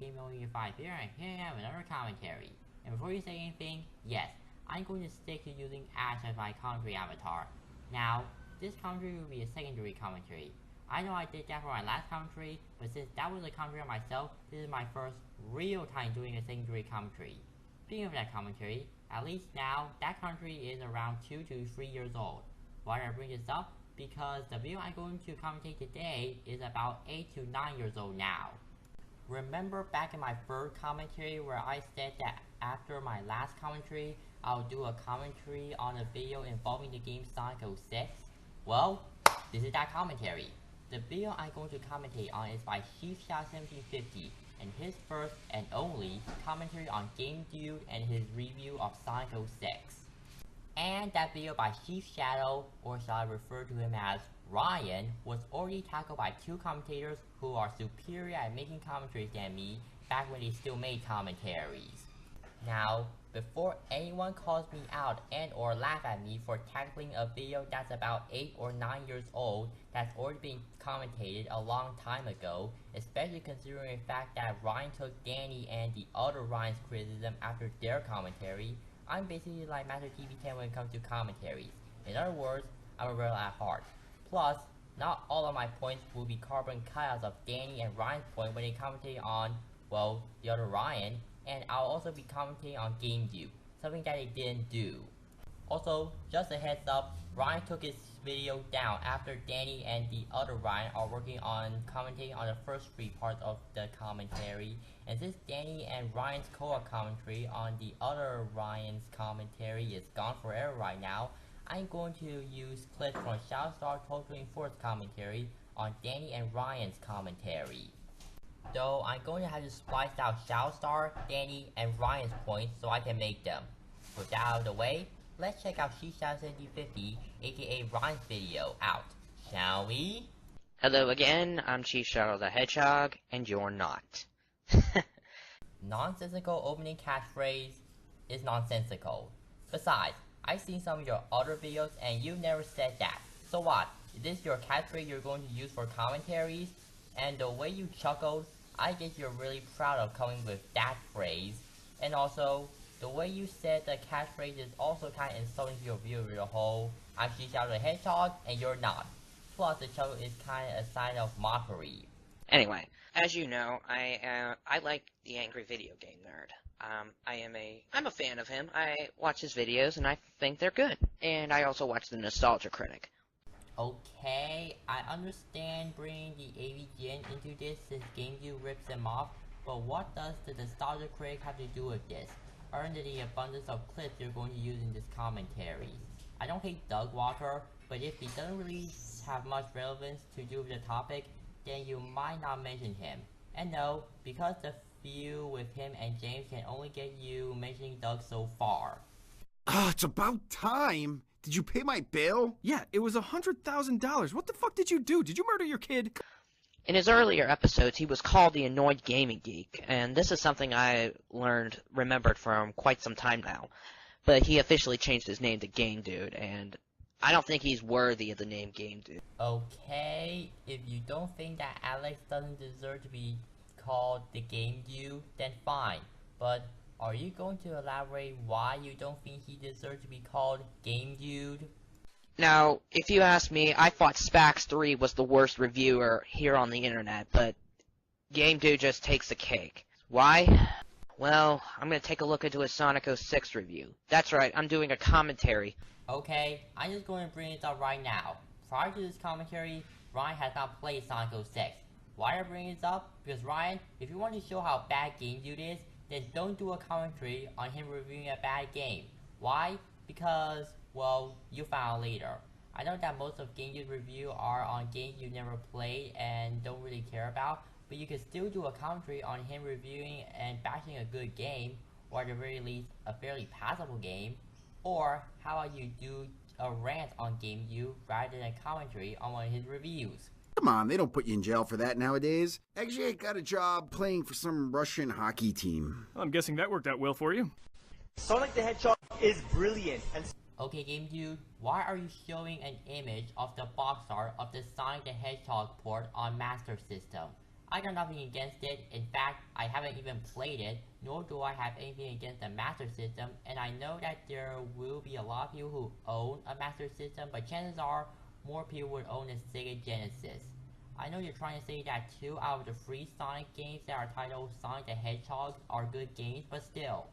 RA185 here, and here I have another commentary. And before you say anything, yes, I'm going to stick to using Ash as my commentary avatar. Now, this commentary will be a secondary commentary. I know I did that for my last commentary, but since that was a commentary on myself, this is my first real time doing a secondary commentary. Speaking of that commentary, at least now, that commentary is around 2 to 3 years old. Why did I bring this up? Because the video I'm going to commentate today is about 8 to 9 years old now. Remember back in my third commentary where I said that after my last commentary, I'll do a commentary on a video involving the game Sonic 06? Well, this is that commentary. The video I'm going to commentate on is by ChiefShadow1750 and his first and only commentary on Game Dude and his review of Sonic 06. And that video by ChiefShadow, or shall I refer to him as Ryan, was already tackled by two commentators who are superior at making commentaries than me back when they still made commentaries. Now, before anyone calls me out and or laugh at me for tackling a video that's about 8 or 9 years old that's already been commentated a long time ago, especially considering the fact that Ryan took Dani and the other Ryan's criticism after their commentary, I'm basically like Master TV10 when it comes to commentaries. In other words, I'm a rebel at heart. Plus, not all of my points will be carbon cutouts of Dani and Ryan's point when they commentate on, well, the other Ryan, and I'll also be commentating on Game Dude, something that they didn't do. Also, just a heads up, Ryan took his video down after Dani and the other Ryan are working on commentating on the first 3 parts of the commentary, and since Dani and Ryan's co-op commentary on the other Ryan's commentary is gone forever right now, I'm going to use clips from ShadowStar1224's commentary on Dani and Ryan's commentary. Though I'm going to have to splice out ShadowStar, Dani, and Ryan's points so I can make them. With that out of the way, let's check out ChiefShadow1750, aka Ryan's video out, shall we? Hello again, I'm ChiefShadow the Hedgehog, and you're not. Nonsensical opening catchphrase is nonsensical. Besides, I've seen some of your other videos and you never said that. So what? Is this your catchphrase you're going to use for commentaries? And the way you chuckled, I guess you're really proud of coming with that phrase. And also, the way you said the catchphrase is also kind of insulting to your viewer as a whole. I'm ChiefShadow the Hedgehog and you're not. Plus the chuckle is kind of a sign of mockery. Anyway, as you know, I like the Angry Video Game Nerd. I'm a fan of him. I watch his videos and I think they're good. And I also watch the Nostalgia Critic. Okay, I understand bringing the AVGN into this since Game Dude rips them off, but what does the Nostalgia Critic have to do with this? Under the abundance of clips you're going to use in this commentary. I don't hate Doug Walker, but if he doesn't really have much relevance to do with the topic, then you might not mention him. And no, because the feud with him and James can only get you mentioning Doug so far. It's about time! Did you pay my bill? Yeah, it was $100,000. What the fuck did you do? Did you murder your kid? In his earlier episodes, he was called the Annoyed Gaming Geek, and this is something I remembered from quite some time now. But he officially changed his name to Game Dude, and I don't think he's worthy of the name Game Dude. Okay, if you don't think that Alex doesn't deserve to be called the Game Dude, then fine. But are you going to elaborate why you don't think he deserves to be called Game Dude? Now, if you ask me, I thought Spax3 was the worst reviewer here on the internet, but Game Dude just takes the cake. Why? Well, I'm gonna take a look into his Sonic 06 review. That's right, I'm doing a commentary. Okay, I'm just going to bring it up right now. prior to this commentary, Ryan has not played Sonic 06. Why I bring this up? Because Ryan, if you want to show how bad Game Dude is, then don't do a commentary on him reviewing a bad game. Why? Because, well, you found out later. I know that most of Game Dude's review are on games you never played and don't really care about, but you can still do a commentary on him reviewing and bashing a good game, or at the very least, a fairly passable game. Or, how about you do a rant on Game Dude rather than a commentary on one of his reviews? Come on, they don't put you in jail for that nowadays. Actually, I got a job playing for some Russian hockey team. Well, I'm guessing that worked out well for you. Sonic the Hedgehog is brilliant and... Okay, Game Dude, why are you showing an image of the box art of the Sonic the Hedgehog port on Master System? I got nothing against it. In fact, I haven't even played it, nor do I have anything against the Master System, and I know that there will be a lot of people who own a Master System, but chances are more people would own a Sega Genesis. I know you're trying to say that 2 out of the 3 Sonic games that are titled Sonic the Hedgehog are good games, but still.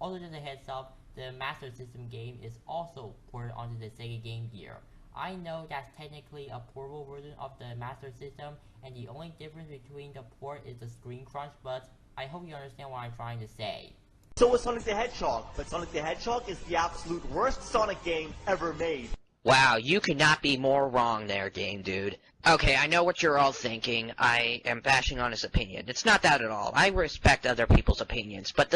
Also, just a heads up, the Master System game is also ported onto the Sega Game Gear. I know that's technically a portable version of the Master System, and the only difference between the port is the screen crunch, but I hope you understand what I'm trying to say. So is Sonic the Hedgehog, but Sonic the Hedgehog is the absolute worst Sonic game ever made. Wow, you could not be more wrong there, Game Dude. Okay, I know what you're all thinking. I am bashing on his opinion. It's not that at all. I respect other people's opinions, but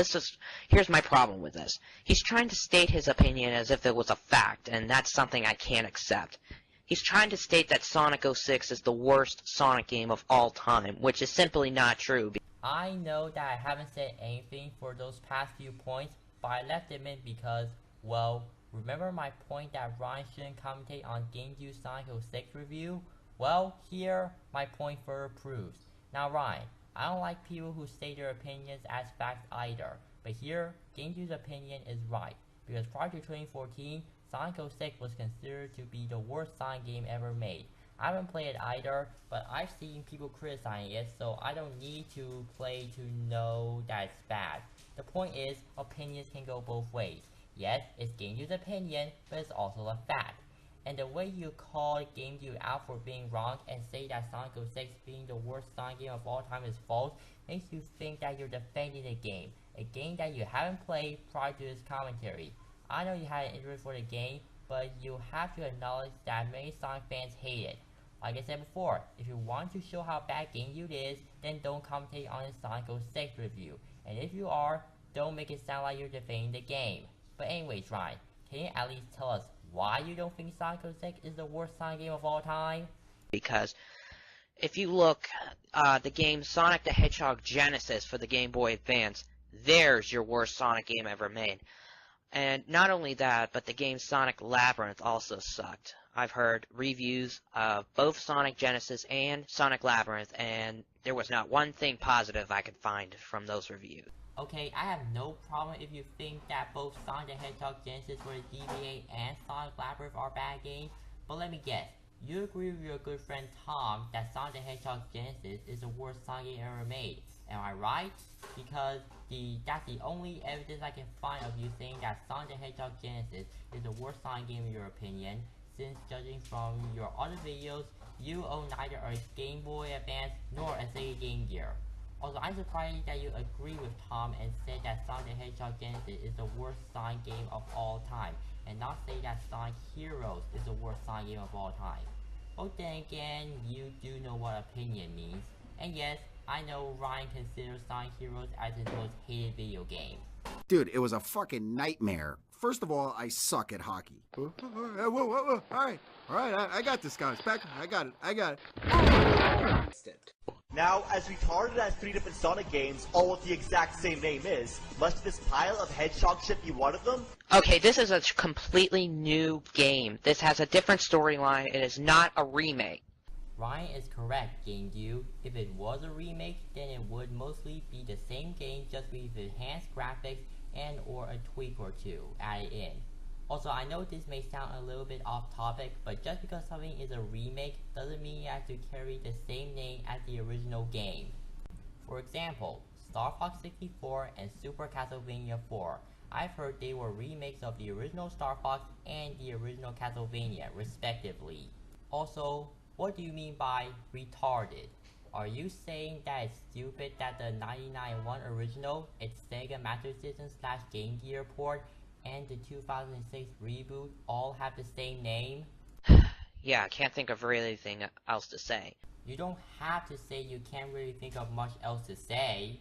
here's my problem with this. He's trying to state his opinion as if it was a fact, and that's something I can't accept. He's trying to state that Sonic 06 is the worst Sonic game of all time, which is simply not true. I know that I haven't said anything for those past few points, but I left them in because, well, remember my point that Ryan shouldn't commentate on Game Dude's Sonic 06 review? Well, here, my point further proves. Now Ryan, I don't like people who state their opinions as facts either, but here, Game Dude's opinion is right, because prior to 2014, Sonic 06 was considered to be the worst Sonic game ever made. I haven't played it either, but I've seen people criticizing it, so I don't need to play to know that it's bad. The point is, opinions can go both ways. Yes, it's Game Dude's opinion, but it's also a fact. And the way you call Game Dude out for being wrong and say that Sonic 06 being the worst Sonic game of all time is false makes you think that you're defending the game, a game that you haven't played prior to this commentary. I know you had an interest for the game, but you have to acknowledge that many Sonic fans hate it. Like I said before, if you want to show how bad Game Dude is, then don't commentate on his Sonic 06 review. And if you are, don't make it sound like you're defending the game. But anyways, Ryan, can you at least tell us why you don't think Sonic 06 is the worst Sonic game of all time? Because if you look, the game Sonic the Hedgehog Genesis for the Game Boy Advance, there's your worst Sonic game ever made. And not only that, but the game Sonic Labyrinth also sucked. I've heard reviews of both Sonic Genesis and Sonic Labyrinth, and there was not one thing positive I could find from those reviews. Okay, I have no problem if you think that both Sonic the Hedgehog Genesis for the GBA and Sonic Labyrinth are bad games, but let me guess, you agree with your good friend Tom that Sonic the Hedgehog Genesis is the worst Sonic game ever made, am I right? Because that's the only evidence I can find of you saying that Sonic the Hedgehog Genesis is the worst Sonic game in your opinion, since judging from your other videos, you own neither a Game Boy Advance nor a Sega Game Gear. Also, I'm surprised that you agree with Tom and said that Sonic the Hedgehog Genesis is the worst Sonic game of all time, and not say that Sonic Heroes is the worst Sonic game of all time. But then again, you do know what opinion means. And yes, I know Ryan considers Sonic Heroes as his most hated video game. Dude, it was a fucking nightmare. First of all, I suck at hockey. Whoa. All right, I got this, guys. Back, I got it. Now, as retarded as 3 different Sonic games, all with the exact same name is, must this pile of hedgehog shit be one of them? Okay, this is a completely new game. This has a different storyline. It is not a remake. Ryan is correct, Game Dude. If it was a remake, then it would mostly be the same game, just with enhanced graphics and or a tweak or two added in. Also, I know this may sound a little bit off topic, but just because something is a remake doesn't mean it has to carry the same name as the original game. For example, Star Fox 64 and Super Castlevania 4. I've heard they were remakes of the original Star Fox and the original Castlevania, respectively. Also, what do you mean by retarded? Are you saying that it's stupid that the 99.1 original, its Sega Master System / Game Gear port, and the 2006 reboot all have the same name? Yeah, I can't think of really anything else to say. You don't have to say you can't really think of much else to say.